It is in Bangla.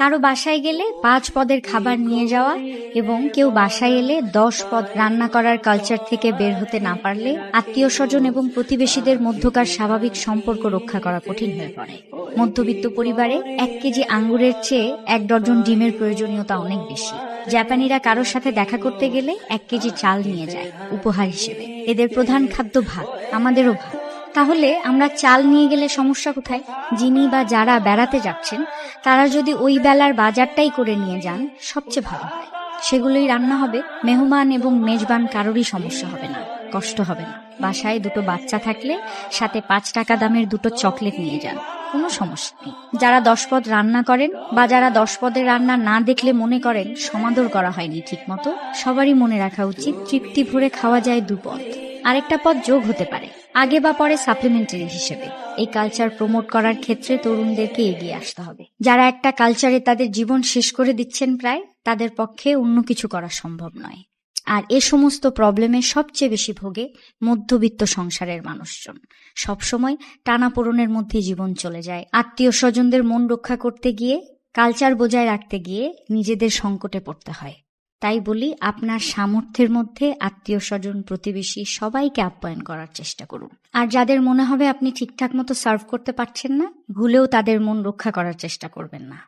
কারো বাসায় গেলে 5 পদের খাবার নিয়ে যাওয়া এবং কেউ বাসায় এলে 10 পদ রান্না করার কালচার থেকে বের হতে না পারলে আত্মীয় স্বজন এবং প্রতিবেশীদের মধ্যকার স্বাভাবিক সম্পর্ক রক্ষা করা কঠিন হয়ে পড়ে। মধ্যবিত্ত পরিবারে 1 কেজি আঙ্গুরের চেয়ে 1 ডজন ডিমের প্রয়োজনীয়তা অনেক বেশি। জাপানিরা কারোর সাথে দেখা করতে গেলে 1 কেজি চাল নিয়ে যায় উপহার হিসেবে। এদের প্রধান খাদ্য ভাত, আমাদেরও ভাত। তাহলে আমরা চাল নিয়ে গেলে সমস্যা কোথায়? যিনি বা যারা বেড়াতে যাচ্ছেন তারা যদি ওই বেলার বাজারটাই করে নিয়ে যান সবচেয়ে ভালো হয়। সেগুলোই রান্না হবে, মেহমান এবং মেজবান কারোরই সমস্যা হবে না, কষ্ট হবে না। বাসায় 2টো বাচ্চা থাকলে সাথে 5 টাকা দামের 2টো চকলেট নিয়ে যান, কোনো সমস্যা নেই। যারা 10 পদ রান্না করেন বা যারা 10 পদের রান্না না দেখলে মনে করেন সমাদর করা হয়নি ঠিক মতো, সবারই মনে রাখা উচিত তৃপ্তি ভরে খাওয়া যায় 2 পদ, আরেকটা পদ যোগ হতে পারে আগে বা পরে সাপ্লিমেন্টারি হিসেবে। এই কালচার প্রমোট করার ক্ষেত্রে তরুণদেরকে এগিয়ে আসতে হবে। যারা একটা কালচারে তাদের জীবন শেষ করে দিচ্ছেন প্রায়, তাদের পক্ষে অন্য কিছু করা সম্ভব নয়। আর এ সমস্ত প্রবলেমে সবচেয়ে বেশি ভোগে মধ্যবিত্ত সংসারের মানুষজন। সবসময় টানাপোড়েনের মধ্যে জীবন চলে যায়। আত্মীয় স্বজনদের মন রক্ষা করতে গিয়ে, কালচার বজায় রাখতে গিয়ে নিজেদের সংকটে পড়তে হয়। তাই বলি, আপনার সামর্থ্যের মধ্যে আত্মীয় স্বজন, প্রতিবেশী সবাইকে আপ্যায়ন করার চেষ্টা করুন। আর যাদের মনে হবে আপনি ঠিকঠাক মতো সার্ভ করতে পারছেন না, ভুলেও তাদের মন রক্ষা করার চেষ্টা করবেন না।